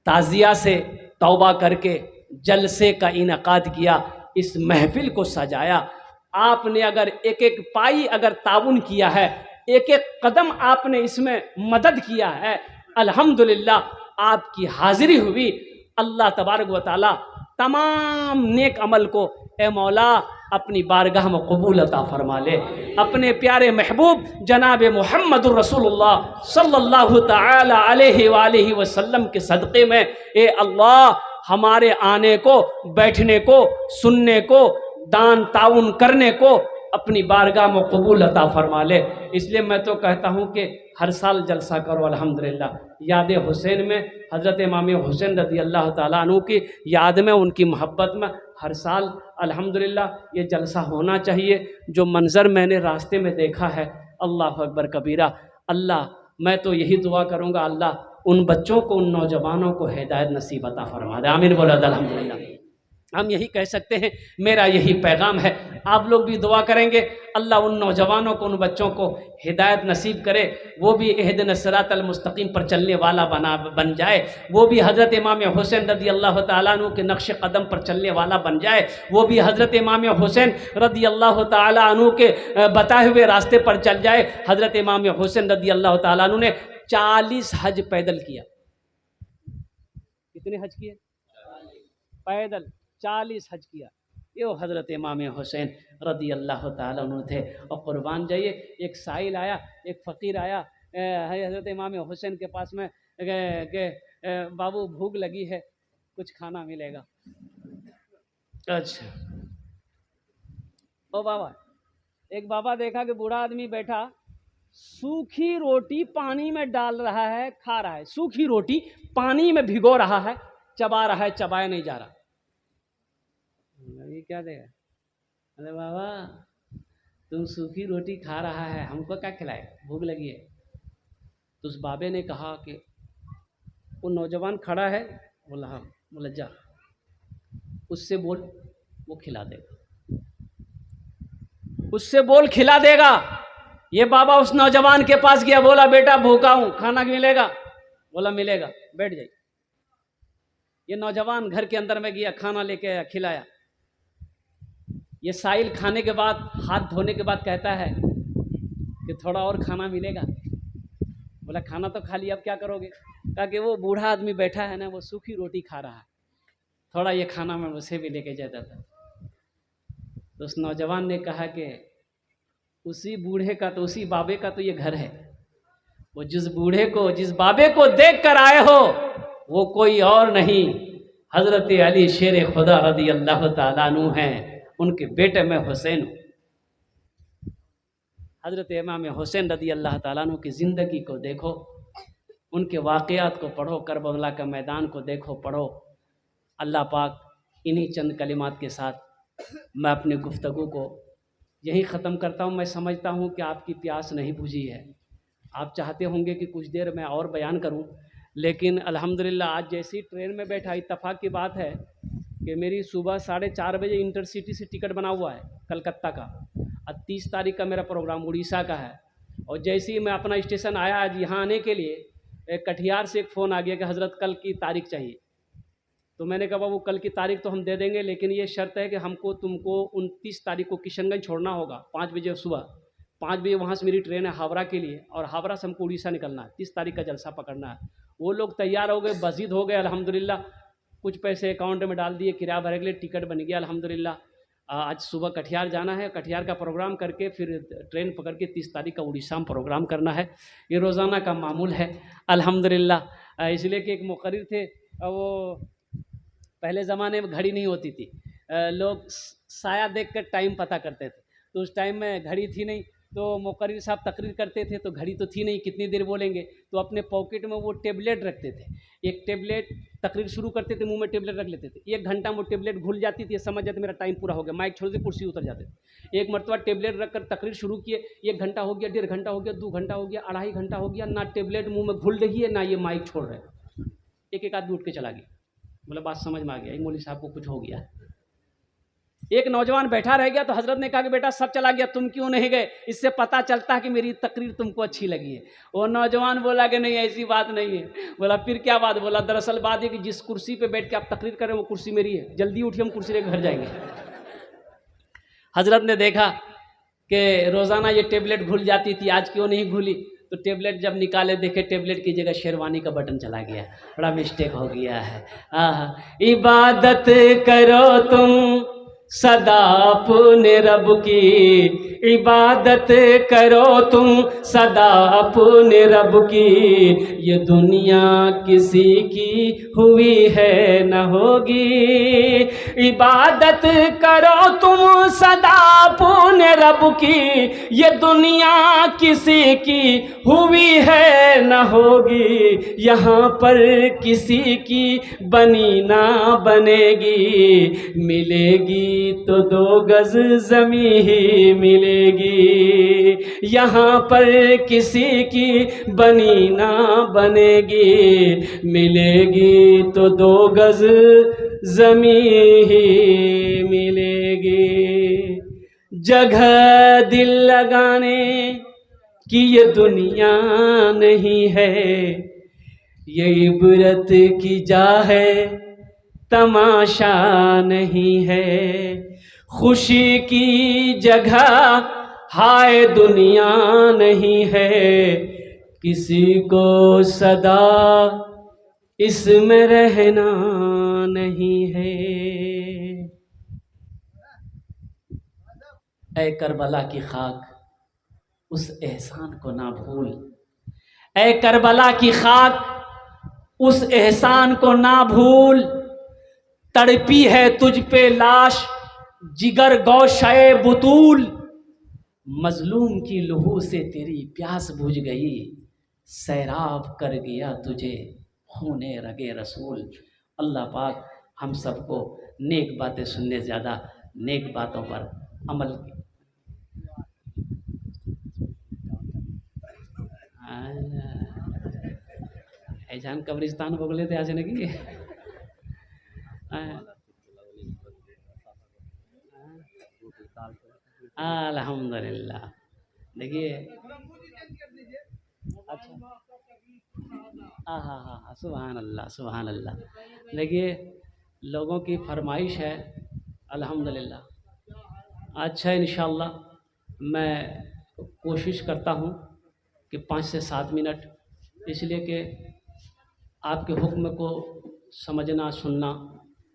ताज़िया से तौबा करके जलसे का इनकाद किया, इस महफिल को सजाया। आपने अगर एक एक पाई अगर ताउन किया है, एक एक कदम आपने इसमें मदद किया है, अल्हम्दुलिल्लाह आपकी हाज़िरी हुई। अल्लाह तबारक व तआला तमाम नेक अमल को ए मौला अपनी बारगाह में कबूल अता फरमा ले। अपने प्यारे महबूब जनाब मुहम्मदुर रसूलुल्लाह सल्लल्लाहु तआला अलैहि वसल्लम के सदक़े में ए अल्लाह हमारे आने को, बैठने को, सुनने को, दान ताउन करने को अपनी बारगाह में कबूल अता फरमा ले। इसलिए मैं तो कहता हूँ कि हर साल जलसा करो अल्हम्दुलिल्लाह। याद हुसैन में हज़रत इमाम हुसैन रज़ी अल्लाह ताला अन्हु की याद में, उनकी मोहब्बत में हर साल अल्हम्दुलिल्लाह ये जलसा होना चाहिए। जो मंज़र मैंने रास्ते में देखा है, अल्लाह अकबर कबीरा। अल्लाह मैं तो यही दुआ करूँगा, अल्लाह उन बच्चों को, उन नौजवानों को हिदायत नसीब अता फरमा दे। आमीन बोलो अल्हम्दुलिल्लाह। हम यही कह सकते हैं, मेरा यही पैगाम है। आप लोग भी दुआ करेंगे, अल्लाह उन नौजवानों को, उन बच्चों को हिदायत नसीब करे, वो भी इहदिन सिरातल मुस्तकीम पर चलने वाला बन जाए, वो भी हज़रत इमाम हुसैन रज़ी अल्लाह ताला अन्हु के नक्श कदम पर चलने वाला बन जाए, वो भी हज़रत इमाम हुसैन रज़ी अल्लाह ताला अन्हु के बताए हुए रास्ते पर चल जाए। हज़रत इमाम हुसैन रज़ी अल्लाह ताला अन्हु ने 40 हज पैदल किया। कितने हज किए? पैदल 40 हज किया। ये वो हज़रत इमाम हुसैन रज़ी अल्लाह ताला अन्हु थे। और कुर्बान जाइए, एक साइल आया, एक फ़कीर आया हज़रत इमाम हुसैन के पास में के बाबू भूख लगी है, कुछ खाना मिलेगा? अच्छा, ओ बाबा, एक बाबा देखा कि बूढ़ा आदमी बैठा, सूखी रोटी पानी में डाल रहा है, खा रहा है। सूखी रोटी पानी में भिगो रहा है, चबा रहा है, चबाया नहीं जा रहा। ये क्या देगा? अरे बाबा, तुम सूखी रोटी खा रहा है, हमको क्या खिलाए, भूख लगी है। तो उस बाबे ने कहा कि वो नौजवान खड़ा है, बोला हाँ, बोला जा उससे बोल, वो खिला देगा, उससे बोल खिला देगा। ये बाबा उस नौजवान के पास गया, बोला बेटा भूखा हूं, खाना मिलेगा? बोला मिलेगा, बैठ जाइए। ये नौजवान घर के अंदर में गया, खाना लेके आया, खिलाया। ये साहिल खाने के बाद, हाथ धोने के बाद कहता है कि थोड़ा और खाना मिलेगा। बोला खाना तो खा लिया, अब क्या करोगे? कहा कि वो बूढ़ा आदमी बैठा है ना, वो सूखी रोटी खा रहा है, थोड़ा ये खाना मैं उसे भी लेके जाता था। तो उस नौजवान ने कहा कि उसी बूढ़े का तो, उसी बाबे का तो ये घर है। वो जिस बूढ़े को, जिस बाबे को देख कर आए हो, वो कोई और नहीं, हजरत अली शेर खुदा रदी अल्लाह ताला अन्हु हैं, उनके बेटे में हुसैन। हजरत इमाम हुसैन रदी अल्लाह ताला अन्हु की ज़िंदगी को देखो, उनके वाक़यात को पढ़ो, करबला का मैदान को देखो, पढ़ो। अल्लाह पाक इन्हीं चंद कलिमात के साथ मैं अपनी गुफ्तगू को यही ख़त्म करता हूँ। मैं समझता हूँ कि आपकी प्यास नहीं बुझी है, आप चाहते होंगे कि कुछ देर मैं और बयान करूँ, लेकिन अल्हम्दुलिल्लाह आज जैसी ट्रेन में बैठा, इत्तफ़ाक़ की बात है कि मेरी सुबह 4:30 बजे इंटरसिटी से टिकट बना हुआ है कलकत्ता का, और 30 तारीख का मेरा प्रोग्राम उड़ीसा का है। और जैसे ही मैं अपना स्टेशन आया आज यहाँ आने के लिए, कटिहार से एक फ़ोन आ गया कि हज़रत कल की तारीख चाहिए। तो मैंने कहा बाबू कल की तारीख तो हम दे देंगे, लेकिन ये शर्त है कि हमको तुमको 29 तारीख को किशनगंज छोड़ना होगा 5 बजे सुबह। 5 बजे वहाँ से मेरी ट्रेन है हावड़ा के लिए, और हावड़ा से हमको उड़ीसा निकलना है, 30 तारीख का जलसा पकड़ना है। वो लोग तैयार हो गए, मस्जिद हो गए अल्हम्दुलिल्लाह, कुछ पैसे अकाउंट में डाल दिए, किराया भरने के लिए टिकट बन गया अल्हम्दुलिल्लाह। आज सुबह कटिहार जाना है, कटिहार का प्रोग्राम करके फिर ट्रेन पकड़ के 30 तारीख का उड़ीसा में प्रोग्राम करना है। ये रोज़ाना का मामूल है अल्हम्दुलिल्लाह। इसलिए कि एक मुक़र्रिर थे, वो पहले ज़माने में घड़ी नहीं होती थी, लोग साया देख कर टाइम पता करते थे। तो उस टाइम में घड़ी थी नहीं, तो मुक़र्रिर साहब तकरीर करते थे तो घड़ी तो थी नहीं, कितनी देर बोलेंगे, तो अपने पॉकेट में वो टेबलेट रखते थे। एक टेबलेट, तकरीर शुरू करते थे, मुंह में टेबलेट रख लेते थे। 1 घंटा में वो टेबलेट घुल जाती थी, समझ जाते मेरा टाइम पूरा हो गया, माइक छोड़ दे, कुर्सी उतर जाते थे। एक मरतबा टेबलेट रख कर तकरीर शुरू किए, 1 घंटा हो गया, 1.5 घंटा हो गया, 2 घंटा हो गया, 2.5 घंटा हो गया, ना टेबलेट मुँह में घुल रही है, ना ये माइक छोड़ रहे। एक आदमी उठ के चला गया, बोला बात समझ में आ गया, मौलवी साहब को कुछ हो गया। एक नौजवान बैठा रह गया, तो हजरत ने कहा कि बेटा सब चला गया, तुम क्यों नहीं गए? इससे पता चलता है कि मेरी तकरीर तुमको अच्छी लगी है। वो नौजवान बोला कि नहीं ऐसी बात नहीं है। बोला फिर क्या बात? बोला दरअसल बात है कि जिस कुर्सी पे बैठ के आप तकरीर करें वो कुर्सी मेरी है, जल्दी उठिए, हम कुर्सी लेकर घर जाएंगे। हजरत ने देखा कि रोज़ाना ये टेबलेट घुल जाती थी, आज क्यों नहीं घुली? तो टेबलेट जब निकाले, देखे टेबलेट की जगह शेरवानी का बटन चला गया, बड़ा मिस्टेक हो गया है। इबादत करो तुम सदा अपने रब की, इबादत करो तुम सदा अपने रब की, ये दुनिया किसी की हुई है न होगी। इबादत करो तुम सदा अपने रब की, ये दुनिया किसी की हुई है न होगी। यहाँ पर किसी की बनी ना बनेगी, मिलेगी तो 2 गज ज़मीं ही मिलेगी। यहाँ पर किसी की बनी ना बनेगी, मिलेगी तो 2 गज ज़मीं ही मिलेगी। जगह दिल लगाने की ये दुनिया नहीं है, ये इबरत की जा है, तमाशा नहीं है। खुशी की जगह हाय दुनिया नहीं है, किसी को सदा इसमें रहना नहीं है। ऐ करबला की खाक उस एहसान को ना भूल, ऐ करबला की खाक उस एहसान को ना भूल। तड़पी है तुझ पे लाश जिगर गौशाए बुतूल, मजलूम की लहू से तेरी प्यास बुझ गई, सैराब कर गया तुझे खूने रगे रसूल। अल्लाह पाक हम सबको नेक बातें सुनने ज़्यादा नेक बातों पर अमल ऐजान कब्रिस्तान बगले थे आज लगी अल्हम्दुलिल्लाह। देखिए अच्छा, हाँ हाँ हाँ हाँ, सुभान अल्लाह सुभान अल्लाह। देखिए लोगों की फरमाइश है, अल्हम्दुलिल्लाह। अच्छा इंशाअल्लाह मैं कोशिश करता हूँ कि 5 से 7 मिनट, इसलिए कि आपके हुक्म को समझना सुनना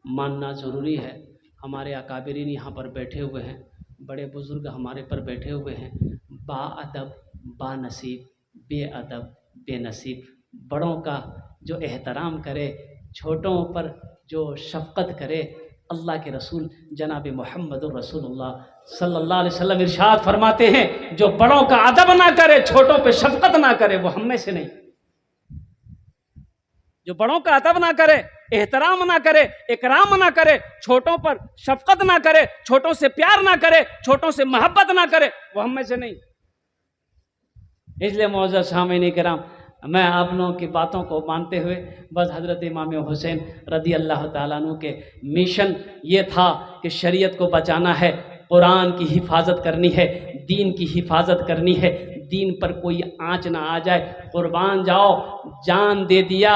मानना ज़रूरी है। हमारे अकाबिरीन यहाँ पर बैठे हुए हैं, बड़े बुज़ुर्ग हमारे पर बैठे हुए हैं, बाअदब बानसीब बेअदब बेनसीब, बड़ों का जो एहतराम करे, छोटों पर जो शफ़क़त करे। अल्लाह के रसूल जनाब मुहम्मदुर रसूलुल्लाह सल्लल्लाहु अलैहि वसल्लम इरशाद फरमाते हैं, जो बड़ों का अदब ना करे, छोटों पे शफ़क़त ना करे, वो हम में से नहीं। जो बड़ों का अदब ना करे, एहतराम ना करे, इकराम ना करे, छोटों पर शफ़क़त ना करे, छोटों से प्यार ना करे, छोटों से मोहब्बत ना करे, वो हम में से नहीं। इसलिए मौजूद सामीन किराम, मैं आप लोगों की बातों को मानते हुए बस हज़रत इमाम हुसैन रदी अल्लाह ताला अन्हु के मिशन ये था कि शरीयत को बचाना है, कुरान की हिफाजत करनी है, दीन की हिफाजत करनी है, दीन पर कोई आँच ना आ जाए। कुर्बान जाओ, जान दे दिया,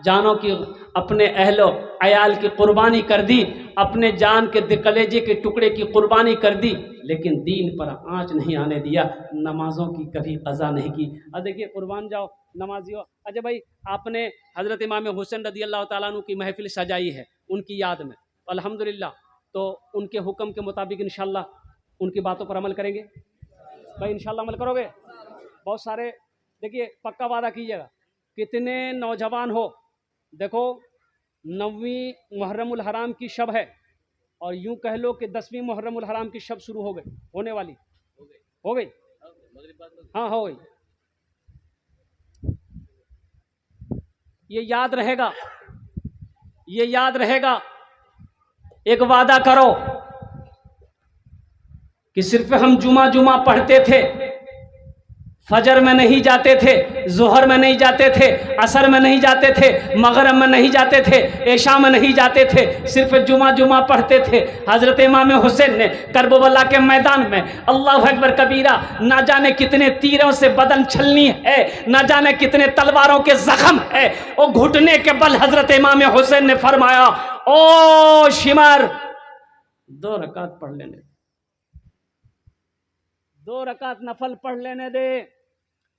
जानों की अपने अहलो अयाल की कुर्बानी कर दी, अपने जान के कलेजे के टुकड़े की कुर्बानी कर दी, लेकिन दीन पर आँच नहीं आने दिया, नमाज़ों की कभी क़ज़ा नहीं की। अब देखिए कुर्बान जाओ नमाजियों, अजय भाई आपने हज़रत इमाम हुसैन रदी अल्लाह ताला अन्हु की महफ़िल सजाई है उनकी याद में, अल्हम्दुलिल्लाह। तो उनके हुक्म के मुताबिक इंशाअल्लाह उनकी बातों पर अमल करेंगे। भाई इंशाअल्लाह अमल करोगे? बहुत सारे देखिए पक्का वादा कीजिएगा। कितने नौजवान हो, देखो 9वीं मुहर्रमुल हराम की शब है और यूं कह लो कि 10वीं मुहर्रमुल हराम की शब शुरू हो गई, होने वाली हो गई, हाँ हो गई। ये याद रहेगा, ये याद रहेगा। एक वादा करो कि सिर्फ हम जुमा जुमा पढ़ते थे, फजर में नहीं जाते थे, जोहर में नहीं जाते थे, असर में नहीं जाते थे, मगरिब में नहीं जाते थे, ऐशा में नहीं जाते थे, सिर्फ जुमा जुमा पढ़ते थे। हज़रत इमाम हुसैन ने करबला के मैदान में अल्लाह अकबर कबीरा, ना जाने कितने तीरों से बदन छलनी है, ना जाने कितने तलवारों के जख्म है, और घुटने के बल हज़रत इमाम हुसैन ने फरमाया, ओ शिमर 2 रकात पढ़ लेने, 2 रकात नफल पढ़ लेने दे।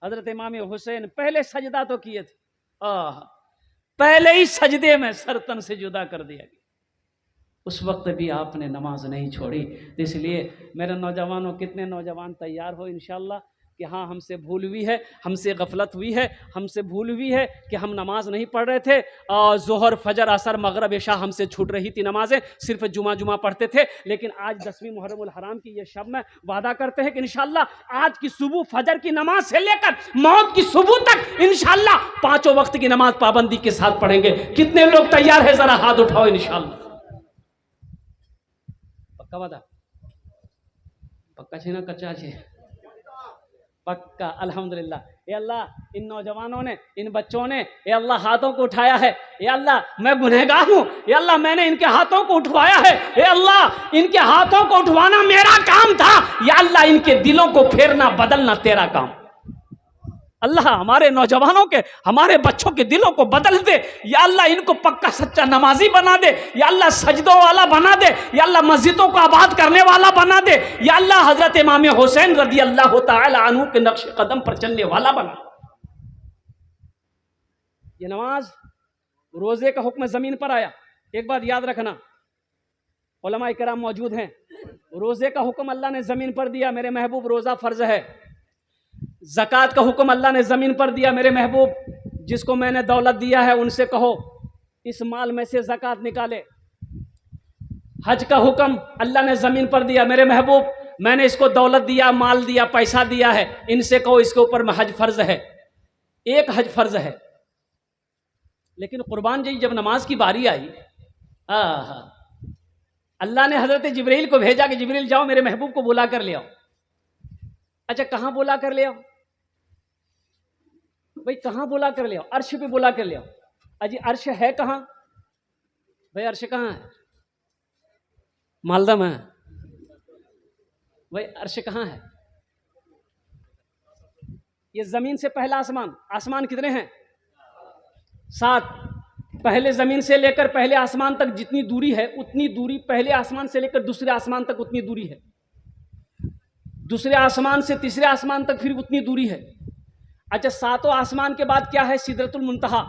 हजरत इमाम हुसैन पहले सजदा तो किए थे, पहले ही सजदे में सरतन से जुदा कर दिया गया, उस वक्त भी आपने नमाज नहीं छोड़ी। इसलिए मेरे नौजवानों, कितने नौजवान तैयार हो इंशाअल्लाह कि हाँ हमसे भूल हुई है, हमसे गफलत हुई है, हमसे भूल हुई है कि हम नमाज नहीं पढ़ रहे थे, और जोहर फजर असर मगरब इशा हमसे छूट रही थी नमाजें, सिर्फ जुमा जुमा पढ़ते थे। लेकिन आज 10वीं मुहर्रमुल हराम की ये शब में वादा करते हैं कि इंशाअल्लाह आज की सुबह फजर की नमाज से लेकर मौत की सुबह तक इंशाअल्लाह 5 वक्त की नमाज पाबंदी के साथ पढ़ेंगे। कितने लोग तैयार है, जरा हाथ उठाओ इंशाअल्लाह। पक्का वादा? पक्का छे ना कच्चा छे? पक्का अल्हम्दुलिल्लाह। ये अल्लाह इन नौजवानों ने, इन बच्चों ने ये अल्लाह हाथों को उठाया है, ये अल्लाह मैं गुनहगार हूँ, ये अल्लाह मैंने इनके हाथों को उठवाया है, ये अल्लाह इनके हाथों को उठवाना मेरा काम था, या अल्लाह इनके दिलों को फेरना बदलना तेरा काम। अल्लाह हमारे नौजवानों के, हमारे बच्चों के दिलों को बदल दे, या अल्लाह इनको पक्का सच्चा नमाजी बना दे, या अल्लाह सजदों वाला बना दे, या अल्लाह मस्जिदों को आबाद करने वाला बना दे, या अल्लाह हजरत इमाम हुसैन रदी अल्लाह तआला अन्हु के नक्श कदम पर चलने वाला बना। ये नमाज, रोजे का हुक्म जमीन पर आया। एक बात याद रखना, उलमा इकराम मौजूद हैं, रोजे का हुक्म अल्लाह ने जमीन पर दिया, मेरे महबूब रोजा फर्ज है। ज़कात का हुक्म अल्लाह ने ज़मीन पर दिया, मेरे महबूब जिसको मैंने दौलत दिया है उनसे कहो इस माल में से ज़कात निकाले। हज का हुक्म अल्लाह ने ज़मीन पर दिया, मेरे महबूब मैंने इसको दौलत दिया, माल दिया, पैसा दिया है, इनसे कहो इसके ऊपर में हज फ़र्ज़ है। एक हज फ़र्ज़ है। लेकिन कुर्बान जी जब नमाज की बारी आई, अल्लाह ने हज़रत जिब्रील को भेजा कि जिब्रील जाओ मेरे महबूब को बुला कर ले आओ। अच्छा कहाँ बुला कर ले आओ? भाई कहाँ बुला कर ले आओ? अर्श पे बुला कर ले आओ। अजी अर्श है कहाँ भाई? अर्श कहाँ है? मालदा में है भाई। अर्श कहाँ है? ये जमीन से पहला आसमान। आसमान कितने हैं? 7। पहले जमीन से लेकर पहले आसमान तक जितनी दूरी है उतनी दूरी पहले आसमान से लेकर दूसरे आसमान तक उतनी दूरी है। दूसरे आसमान से तीसरे आसमान तक फिर उतनी दूरी है। अच्छा, 7वें आसमान के बाद क्या है? सिदरतुल मुंतहा।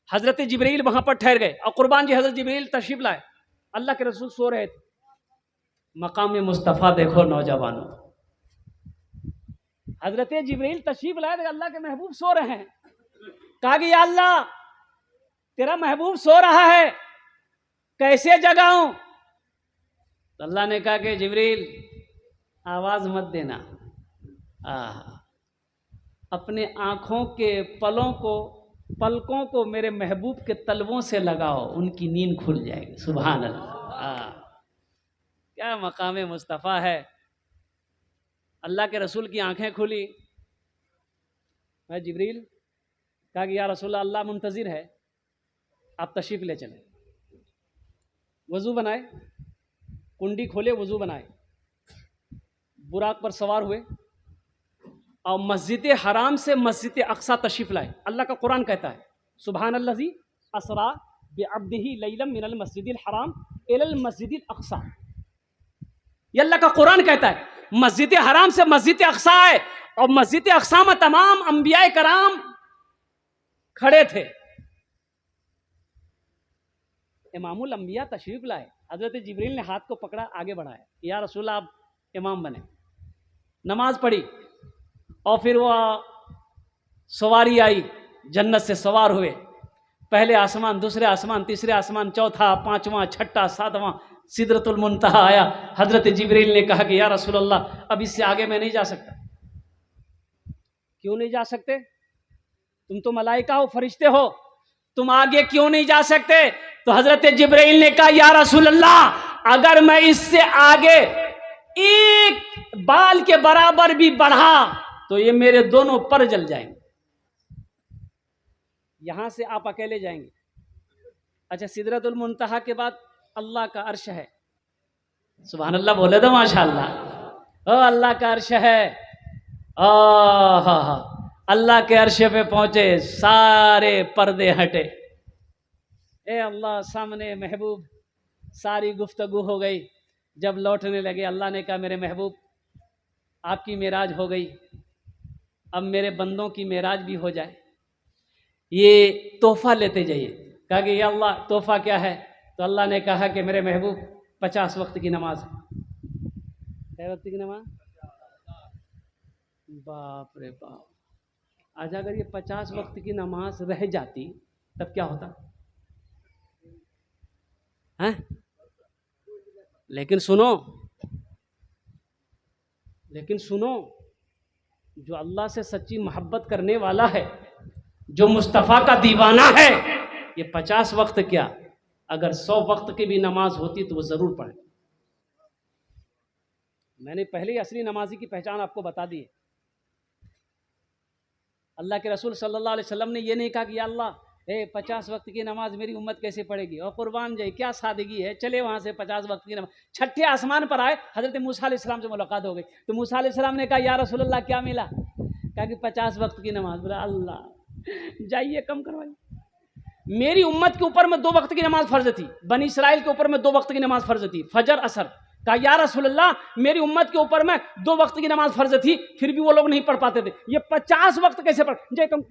हजरत जिब्रील वहां पर ठहर गए और कुर्बान जी हजरत जिब्रील तशरीफ लाए। अल्लाह के रसूल सो रहे थे। मकाम मुस्तफ़ा देखो नौजवानों, हजरत जिब्रील तशरीफ लाए थे, अल्लाह के महबूब सो रहे हैं। कहा कि या अल्लाह, तेरा महबूब सो रहा है, कैसे जगाऊं? तो अल्लाह ने कहा कि जिब्रील आवाज मत देना, अपने आंखों के पलकों को मेरे महबूब के तलवों से लगाओ, उनकी नींद खुल जाएगी। सुभान अल्लाह, क्या मकाम मुस्तफ़ा है। अल्लाह के रसूल की आंखें खुली। मैं जिब्रील कहा कि या रसूल अल्लाह मुंतज़िर है, आप तशरीफ़ ले चलें। वज़ू बनाए, कुंडी खोले, वज़ू बनाए, बुराक पर सवार हुए और मस्जिद हराम से मस्जिद अक्सा तशरीफ़ लाए। अल्लाह का कुरान कहता है सुब्हानल्लज़ी असरा बिअब्दिही लैलम मिनल मस्जिदिल हराम इलल मस्जिदिल अक्सा। ये अल्लाह का कुरान कहता है। मस्जिद हराम से मस्जिद अक्सा है और मस्जिद अक्सा में तमाम अंबिया कराम खड़े थे। इमामुल अंबिया तशरीफ लाए। हजरत जिब्रील ने हाथ को पकड़ा, आगे बढ़ाया, या रसूल आप इमाम बने। नमाज पढ़ी और फिर वह सवारी आई, जन्नत से सवार हुए। पहले आसमान, दूसरे आसमान, तीसरे आसमान, चौथा, पांचवा, छठा, सातवां, सिदरतुल मुंतहा आया। हजरत जिब्रील ने कहा कि या रसूल अल्लाह, अब इससे आगे मैं नहीं जा सकता। क्यों नहीं जा सकते? तुम तो मलाइका हो, फरिश्ते हो, तुम आगे क्यों नहीं जा सकते? तो हजरत जिब्रील ने कहा या रसूल अल्लाह, अगर मैं इससे आगे एक बाल के बराबर भी बढ़ा तो ये मेरे दोनों पर जल जाएंगे। यहां से आप अकेले जाएंगे। अच्छा, सिदरतुल मुंतहा के बाद अल्लाह का अर्श है। सुभान अल्लाह बोले तो माशाअल्लाह। ओ अल्लाह का अर्श है। अल्लाह के अर्श पे पहुंचे, सारे पर्दे हटे। ए अल्लाह, सामने महबूब, सारी गुफ्तगू हो गई। जब लौटने लगे, अल्लाह ने कहा मेरे महबूब, आपकी मेराज हो गई, अब मेरे बंदों की मेराज भी हो जाए, ये तोहफा लेते जाइए। कहा कि या अल्लाह, तोहफा क्या है? तो अल्लाह ने कहा कि मेरे महबूब, 50 वक्त की नमाज है। क्या वक्त की नमाज? बाप रे बाप। आज अगर ये 50 वक्त की नमाज रह जाती तब क्या होता है? लेकिन सुनो, जो अल्लाह से सच्ची मोहब्बत करने वाला है, जो मुस्तफ़ा का दीवाना है, ये 50 वक्त क्या, अगर 100 वक्त की भी नमाज होती तो वो ज़रूर पढ़े। मैंने पहले ही असली नमाजी की पहचान आपको बता दी है। अल्लाह के रसूल सल्लल्लाहु अलैहि वसल्लम ने ये नहीं कहा कि या अल्लाह, 50 वक्त की नमाज मेरी उम्मत कैसे पढ़ेगी? और कुर्बान जाए, क्या सादगी है। चले वहाँ से 50 वक्त की नमाज। छठे आसमान पर आए, हज़रत मूसा अलैहिस्सलाम से मुलाकात हो गई। तो मूसा अलैहिस्सलाम ने कहा या रसूल अल्लाह, क्या मिला? कहा कि 50 वक्त की नमाज। बोला अल्लाह, जाइए कम करवाइए। मेरी उम्मत के ऊपर में 2 वक्त की नमाज फ़र्ज थी, बनी इसराइल के ऊपर में 2 वक्त की नमाज फ़र्ज थी, फजर असर। कहा या रसूल अल्लाह, मेरी उम्मत के ऊपर में 2 वक्त की नमाज फ़र्ज थी, फिर भी वो लोग नहीं पढ़ पाते थे, ये 50 वक्त कैसे पढ़ जाए? कम।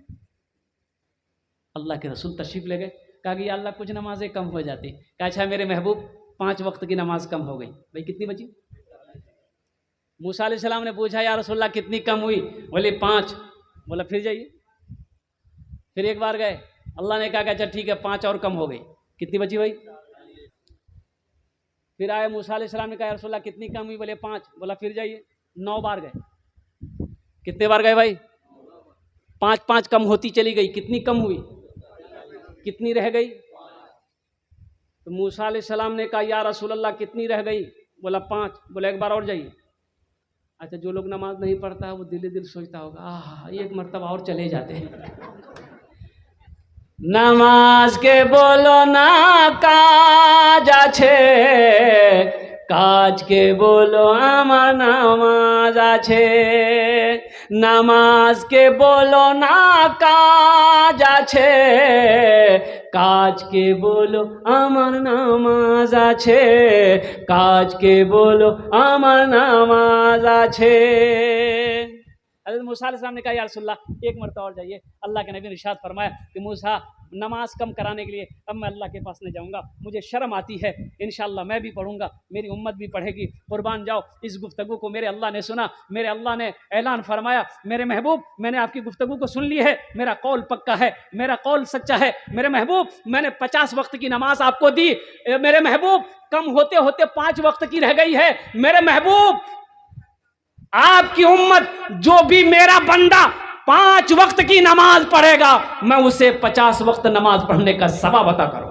अल्लाह के रसूल तशरीफ ले गए। कहा कि या अल्लाह, कुछ नमाजें कम हो जाती। कहा अच्छा मेरे महबूब, 5 वक्त की नमाज कम हो गई। भाई कितनी बची? मूसा अलैहिस्सलाम ने पूछा या रसूल अल्लाह, कितनी कम हुई? बोले 5। बोला फिर जाइए। फिर एक बार गए, अल्लाह ने कहा कि अच्छा ठीक है, 5 और कम हो गई। कितनी बची भाई? फिर आए, मूसा अलैहिस्सलाम ने कहा या रसूल अल्लाह, कितनी कम हुई? बोले 5। बोला फिर जाइए। 9 बार गए। कितने बार गए भाई? 5-5 कम होती चली गई। कितनी कम हुई? कितनी रह गई? तो मूसा अलैहिस्सलाम ने कहा या रसूल अल्लाह, कितनी रह गई? बोला 5। बोला एक बार और जाइए। अच्छा, जो लोग नमाज नहीं पढ़ता है वो दिल ही दिल सोचता होगा, आह एक मर्तबा और चले जाते हैं। नमाज के बोलो ना काज আছে, কাজ কে বলো আমার নামাজ আছে। নামাজকে বলো না কাজ আছে, কাজকে বলো আমার নামাজ আছে, কাজকে বলো আমার নামাজ আছে। हज़रत मूसा अलैहिस्सलाम ने कहा या रसूलल्लाह एक मरतबा और जाइए। अल्लाह के नबी ने इरशाद फरमाया कि मूसा नमाज कम कराने के लिए अब मैं अल्लाह के पास नहीं जाऊँगा, मुझे शर्म आती है, इंशाअल्लाह मैं भी पढ़ूँगा, मेरी उम्मत भी पढ़ेगी। कुर्बान जाओ, इस गुफ्तगू को मेरे अल्लाह ने सुना, मेरे अल्लाह ने ऐलान फरमाया, मेरे महबूब मैंने आपकी गुफ्तगू को सुन ली है, मेरा कौल पक्का है, मेरा कौल सच्चा है। मेरे महबूब मैंने 50 वक्त की नमाज आपको दी, मेरे महबूब कम होते होते 5 वक्त की रह गई है। मेरे महबूब आपकी उम्मत जो भी मेरा बंदा 5 वक्त की नमाज पढ़ेगा, मैं उसे 50 वक्त नमाज पढ़ने का सवाब अता करूं।